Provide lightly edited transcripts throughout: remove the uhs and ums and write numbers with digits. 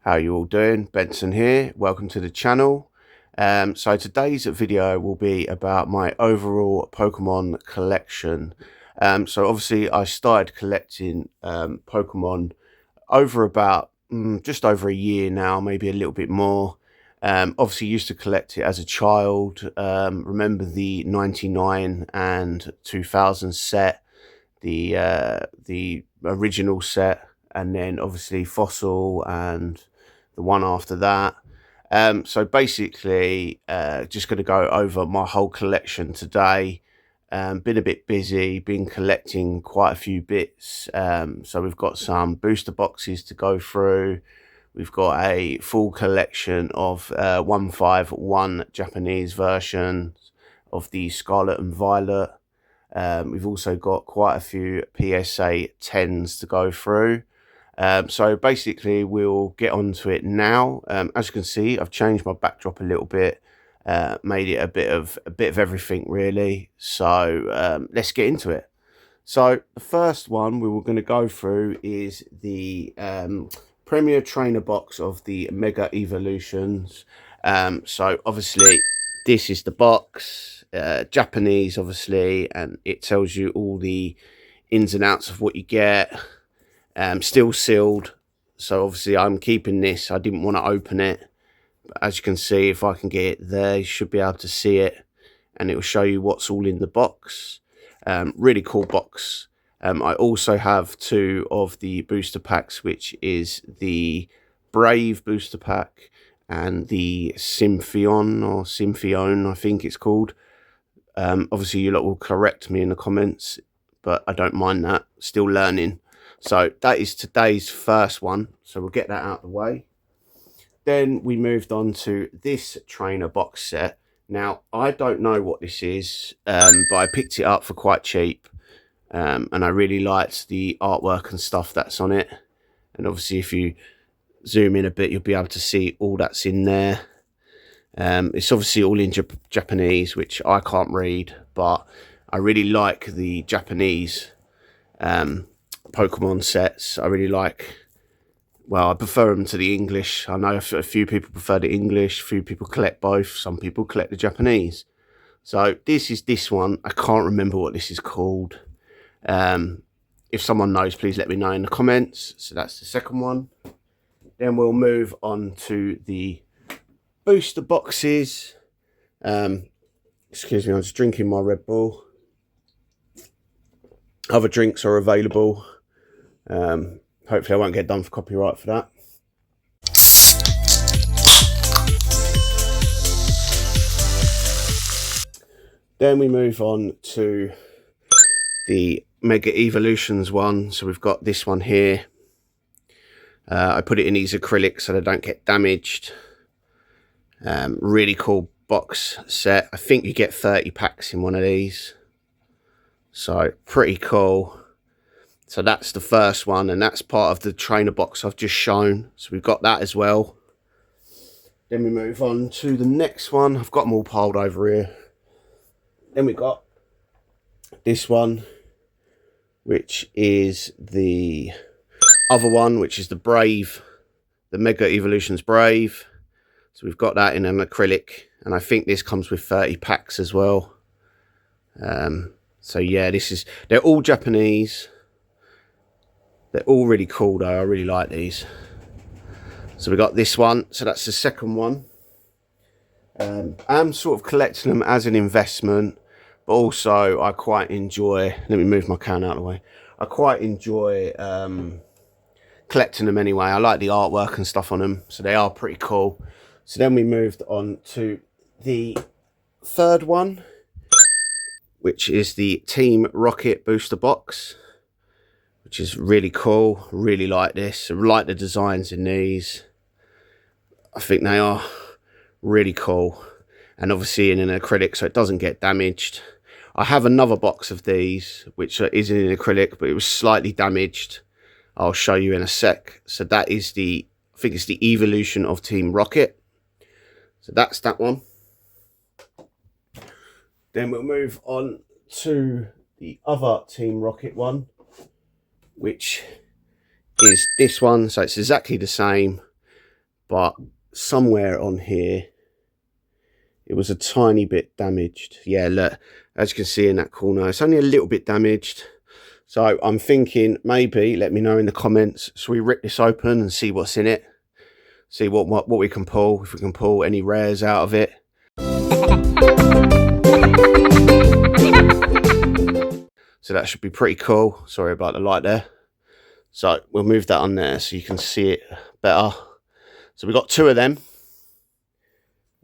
How you all doing? Benson here. Welcome to the channel. So today's video will be about my overall Pokemon collection. So obviously I started collecting Pokemon over about just over a year now, maybe a little bit more. Obviously used to collect it as a child. Remember the 99 and 2000 set, the original set, and then obviously Fossil and the one after that. So basically, just going to go over my whole collection today. Been a bit busy, been collecting quite a few bits. So we've got some booster boxes to go through. We've got a full collection of 151 Japanese versions of the Scarlet and Violet. We've also got quite a few PSA 10s to go through. So basically we'll get onto it now. As you can see, I've changed my backdrop a little bit, made it a bit of everything really. So let's get into it. So the first one we were going to go through is the Premier Trainer box of the Mega Evolutions. So obviously this is the box, Japanese obviously, and it tells you all the ins and outs of what you get. Still sealed, so obviously I'm keeping this. I didn't want to open it, but as you can see, if I can get it there, you should be able to see it, and it will show you what's all in the box. Really cool box. I also have two of the booster packs, which is the Brave booster pack and the Symphion, or Symphione I think it's called. Obviously you lot will correct me in the comments, but I don't mind that, still learning. So that is today's first one, so we'll get that out of the way. Then we moved on to this trainer box set. Now I don't know what this is, but I picked it up for quite cheap, and I really liked the artwork and stuff that's on it. And obviously if you zoom in a bit, you'll be able to see all that's in there. It's obviously all in Japanese, which I can't read, but I really like the Japanese Pokemon sets. I really like, well, I prefer them to the English. I know a few people prefer the English, a few people collect both, some people collect the Japanese. So this is this one. I can't remember what this is called. If someone knows, please let me know in the comments. So that's the second one. Then we'll move on to the booster boxes. Excuse me, I'm just drinking my Red Bull. Other drinks are available. Hopefully I won't get done for copyright for that. Then we move on to the Mega Evolutions one. So we've got this one here. I put it in these acrylics so they don't get damaged. Really cool box set. I think you get 30 packs in one of these. So pretty cool. So that's the first one, and that's part of the trainer box I've just shown. So we've got that as well. Then we move on to the next one. I've got them all piled over here. Then we got this one, which is the other one, which is the Brave, the Mega Evolutions Brave. So we've got that in an acrylic, and I think this comes with 30 packs as well. So yeah, they're all Japanese. They're all really cool though. I really like these. So we got this one. So that's the second one. I'm sort of collecting them as an investment, but also I quite enjoy, let me move my can out of the way. I quite enjoy collecting them anyway. I like the artwork and stuff on them, so they are pretty cool. So then we moved on to the third one, which is the Team Rocket booster box, which is really cool. Really like this. I like the designs in these. I think they are really cool, and obviously in an acrylic, so it doesn't get damaged. I have another box of these which is in an acrylic, but it was slightly damaged. I'll show you in a sec. So that is the, I think it's the Evolution of Team Rocket. So that's that one. Then we'll move on to the other Team Rocket one, which is this one. So it's exactly the same. but somewhere on here it was a tiny bit damaged. Yeah, look, as you can see in that corner, it's only a little bit damaged. So I'm thinking maybe, let me know in the comments, shall we rip this open and see what's in it? See what we can pull, if we can pull any rares out of it. So that should be pretty cool. Sorry about the light there. So we'll move that on there so you can see it better. So we got 2 of them.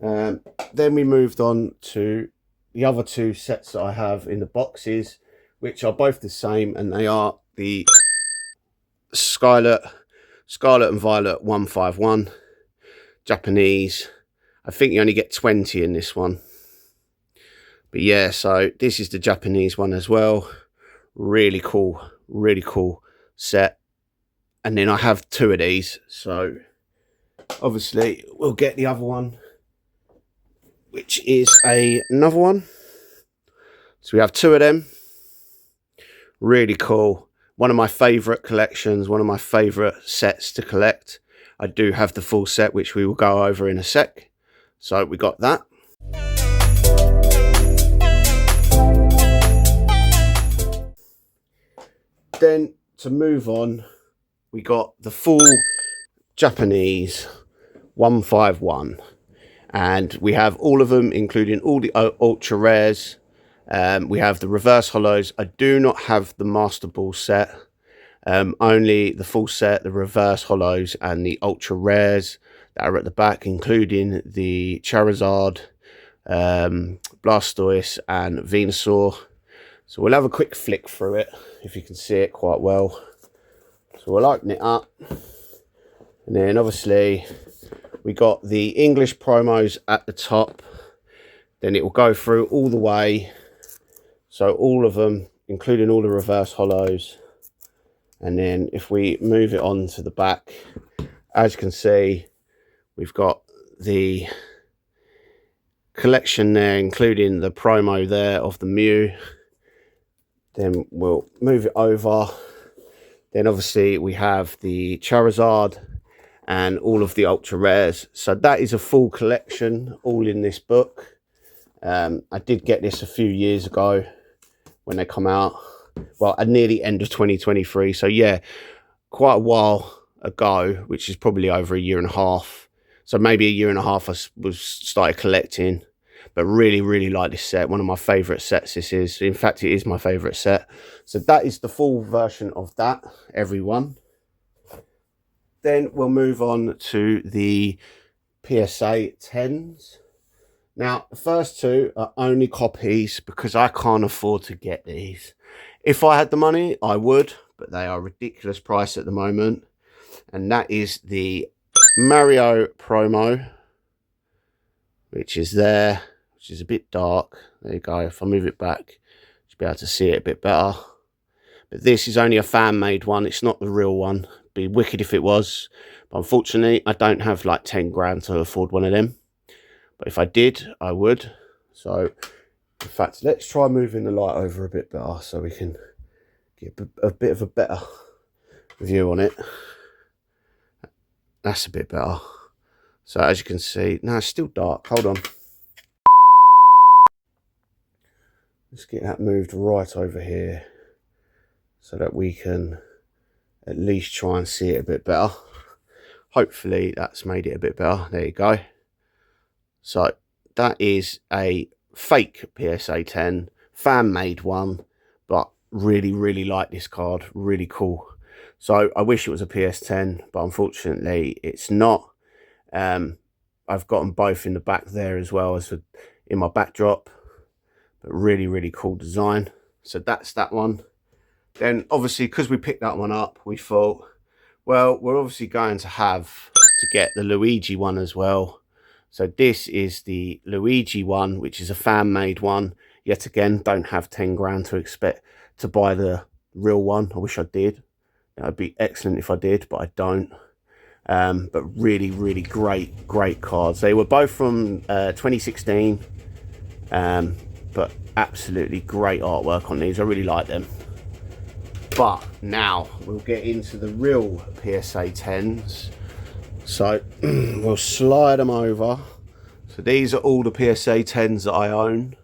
Then we moved on to the other 2 sets that I have in the boxes, which are both the same, and they are the Scarlet and Violet 151 Japanese. I think you only get 20 in this one. But yeah, so this is the Japanese one as well. Really cool set. And then I have 2 of these, so obviously we'll get the other one, which is another one. So we have 2 of them. Really cool. One of my favorite collections, one of my favorite sets to collect. I do have the full set, which we will go over in a sec. So we got that. Then to move on, we got the full Japanese 151, and we have all of them, including all the ultra rares. We have the reverse hollows. I do not have the Master Ball set, only the full set, the reverse hollows and the ultra rares that are at the back, including the Charizard, Blastoise and Venusaur. So we'll have a quick flick through it, if you can see it quite well. So we'll open it up. And then obviously we got the English promos at the top. Then it will go through all the way. So all of them, including all the reverse hollows. And then if we move it on to the back, as you can see, we've got the collection there, including the promo there of the Mew. Then we'll move it over. Then obviously we have the Charizard and all of the ultra rares. So that is a full collection, all in this book. I did get this a few years ago when they come out. Well, at near the end of 2023. So yeah, quite a while ago, which is probably over a year and a half. So maybe a year and a half I started collecting. But really like this set. One of my favourite sets this is. In fact, it is my favourite set. So that is the full version of that, everyone. Then we'll move on to the PSA 10s. Now, the first 2 are only copies because I can't afford to get these. If I had the money, I would, but they are a ridiculous price at the moment. And that is the Mario promo, which is there, which is a bit dark. There you go. If I move it back, you'll be able to see it a bit better. But this is only a fan-made one. It's not the real one. It'd be wicked if it was. But unfortunately, I don't have like 10 grand to afford one of them. But if I did, I would. So, in fact, let's try moving the light over a bit better so we can get a bit of a better view on it. That's a bit better. So as you can see, no, it's still dark. Hold on. Let's get that moved right over here so that we can at least try and see it a bit better. Hopefully that's made it a bit better. There you go. So that is a fake PSA 10, fan-made one, but really like this card. Really cool. So I wish it was a PS10, but unfortunately it's not. I've got them both in the back there as well as in my backdrop. But really cool design. So that's that one. Then obviously, because we picked that one up, we thought, well, we're obviously going to have to get the Luigi one as well. So this is the Luigi one, which is a fan-made one. Yet again, don't have 10 grand to expect to buy the real one. I wish I did. That would be excellent if I did, but I don't. But really great cards. They were both from 2016. But absolutely great artwork on these. I really like them. But now we'll get into the real PSA 10s. So we'll slide them over. So these are all the PSA 10s that I own.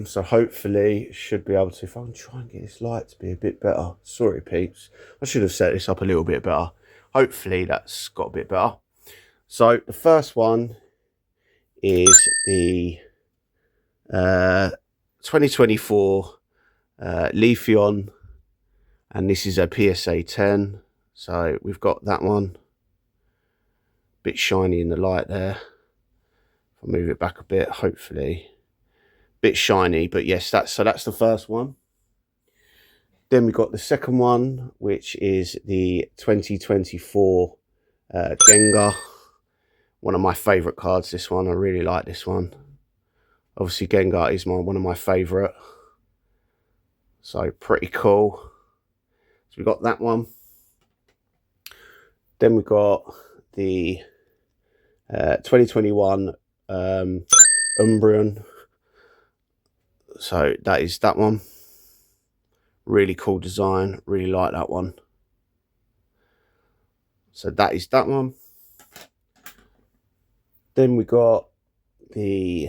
So hopefully should be able to, if I can try and get this light to be a bit better. Sorry peeps, I should have set this up a little bit better. Hopefully that's got a bit better. So the first one is the 2024 Leafeon, and this is a PSA 10. So we've got that one. Bit shiny in the light there. If I move it back a bit, hopefully. Bit shiny, but yes, that's the first one. Then we got the second one, which is the 2024 Gengar. One of my favourite cards, this one. I really like this one. Obviously, Gengar is one of my favourite. So, pretty cool. So, we got that one. Then we got the 2021 Umbreon. So, that is that one. Really cool design. Really like that one. So, that is that one. Then we got the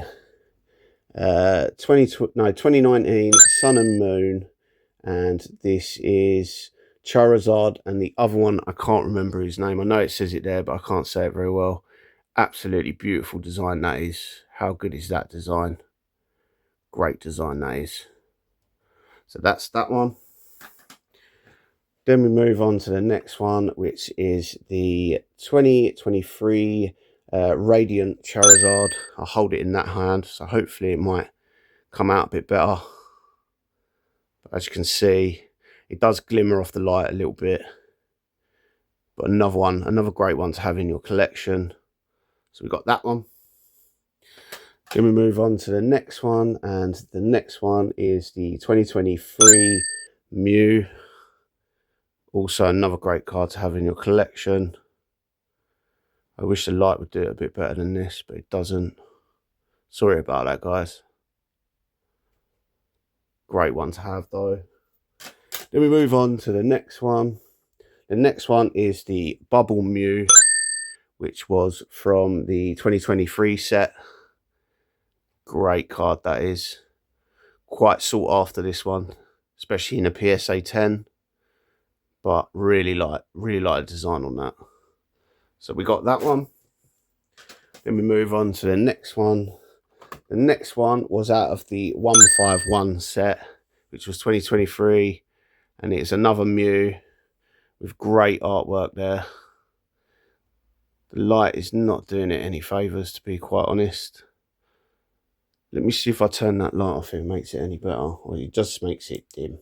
2019 Sun and Moon, and this is Charizard, and the other one I can't remember his name. I know it says it there, but I can't say it very well. Absolutely beautiful design that is. How good is that design? Great design that is. So that's that one. Then we move on to the next one, which is the 2023 Radiant Charizard. I'll hold it in that hand, so hopefully it might come out a bit better. But as you can see, it does glimmer off the light a little bit. But another great one to have in your collection. So we got that one. Then we move on to the next one, and the next one is the 2023 Mew. Also another great card to have in your collection. I wish the light would do it a bit better than this, but it doesn't. Sorry about that, guys. Great one to have, though. Then we move on to the next one. The next one is the Bubble Mew, which was from the 2023 set. Great card that is. Quite sought after, this one, especially in a PSA 10. But really like the design on that. So we got that one. Then we move on to the next one. The next one was out of the 151 set, which was 2023. And it's another Mew with great artwork there. The light is not doing it any favours, to be quite honest. Let me see if I turn that light off, if it makes it any better. Or it just makes it dim.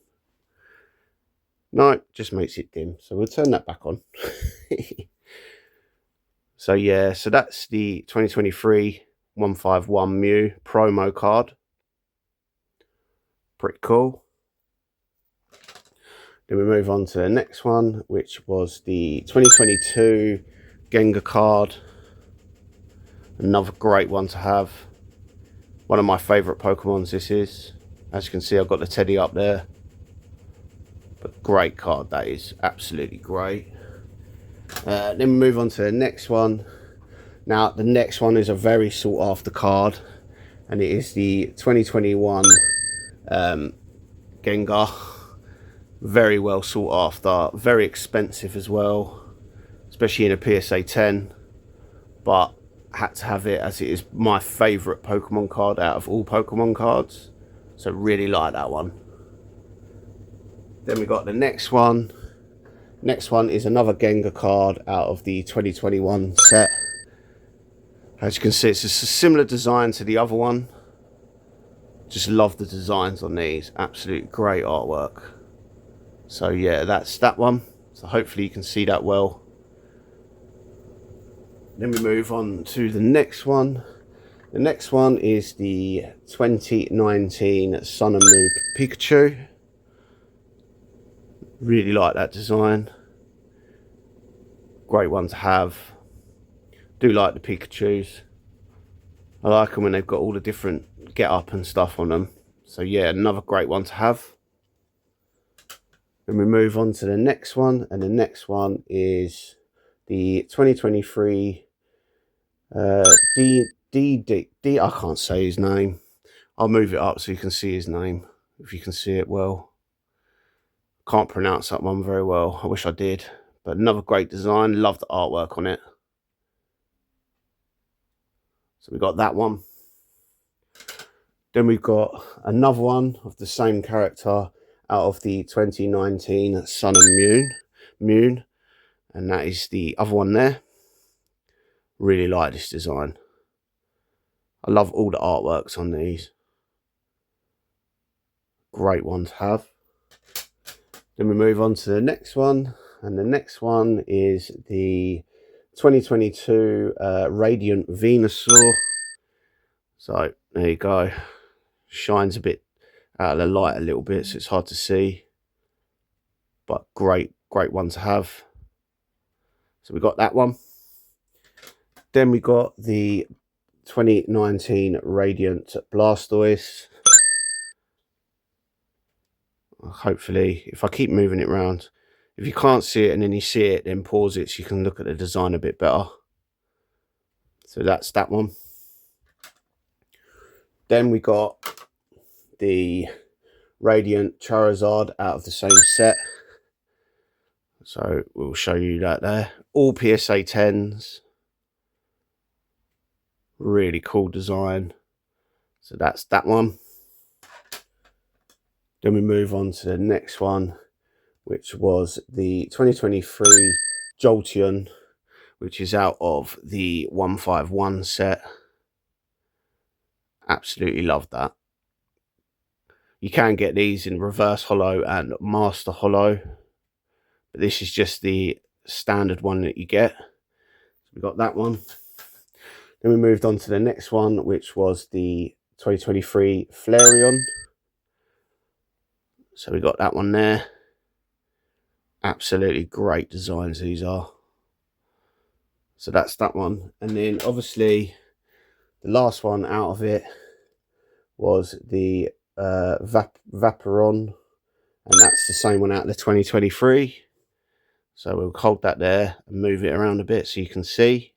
No, it just makes it dim. So we'll turn that back on. So yeah, so that's the 2023 151 Mew promo card. Pretty cool. Then we move on to the next one, which was the 2022 Gengar card. Another great one to have. One of my favourite Pokemons this is. As you can see, I've got the Teddy up there. But great card, that is. Absolutely great. Then we move on to the next one. Now, the next one is a very sought after card. And it is the 2021 Gengar. Very well sought after. Very expensive as well. Especially in a PSA 10. But had to have it as it is my favourite Pokemon card out of all Pokemon cards. So really like that one. Then we got the next one. Next one is another Gengar card out of the 2021 set. As you can see, it's a similar design to the other one. Just love the designs on these. Absolutely great artwork. So yeah, that's that one. So hopefully you can see that well. Then we move on to the next one. The next one is the 2019 Sun and Moon Pikachu. Really like that design. Great one to have. Do like the Pikachus. I like them when they've got all the different get up and stuff on them. So yeah, another great one to have. Then we move on to the next one, and the next one is the 2023 D. I can't say his name. I'll move it up so you can see his name, if you can see it well. Can't pronounce that one very well. I wish I did. But another great design. Love the artwork on it. So we got that one. Then we've got another one of the same character out of the 2019 Sun and Moon. And that is the other one there. Really like this design. I love all the artworks on these. Great one to have. Then we move on to the next one. And the next one is the 2022 Radiant Venusaur. So there you go. Shines a bit out of the light a little bit, so it's hard to see. But great one to have. So we got that one. Then we got the 2019 Radiant Blastoise. Hopefully, if I keep moving it around, if you can't see it and then you see it, then pause it so you can look at the design a bit better. So that's that one. Then we got the Radiant Charizard out of the same set. So we'll show you that there. All PSA 10s. Really cool design. So that's that one. Then we move on to the next one, which was the 2023 Jolteon, which is out of the 151 set. Absolutely love that. You can get these in reverse holo and master holo, but this is just the standard one that you get. So we got that one. Then we moved on to the next one, which was the 2023 Flareon. So we got that one there. Absolutely great designs these are. So that's that one. And then obviously the last one out of it was the Vaporeon, and that's the same one out of the 2023. So we'll hold that there and move it around a bit so you can see.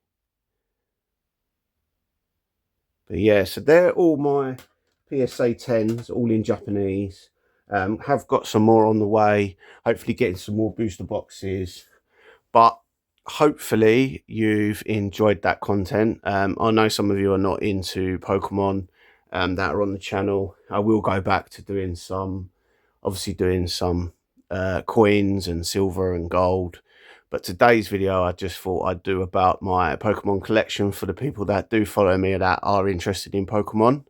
But yeah, so they're all my PSA 10s, all in Japanese. Have got some more on the way, hopefully getting some more booster boxes. But hopefully you've enjoyed that content. I know some of you are not into Pokemon that are on the channel. I will go back to doing some, obviously doing some coins and silver and gold. But today's video, I just thought I'd do about my Pokemon collection for the people that do follow me that are interested in Pokemon.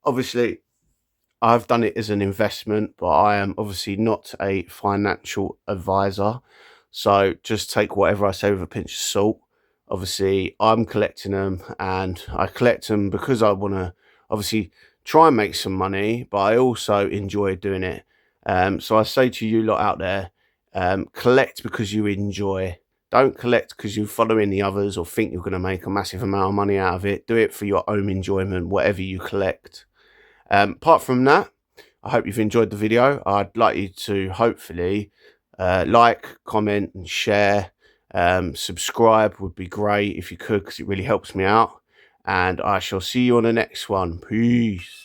Obviously, I've done it as an investment, but I am obviously not a financial advisor. So just take whatever I say with a pinch of salt. Obviously, I'm collecting them, and I collect them because I want to obviously try and make some money, but I also enjoy doing it. So I say to you lot out there, collect because you enjoy. Don't collect because you're following the others or think you're going to make a massive amount of money out of it. Do it for your own enjoyment, whatever you collect. Apart from that, I hope you've enjoyed the video. I'd like you to hopefully like, comment and share. Subscribe would be great if you could, because it really helps me out. And I shall see you on the next one. Peace.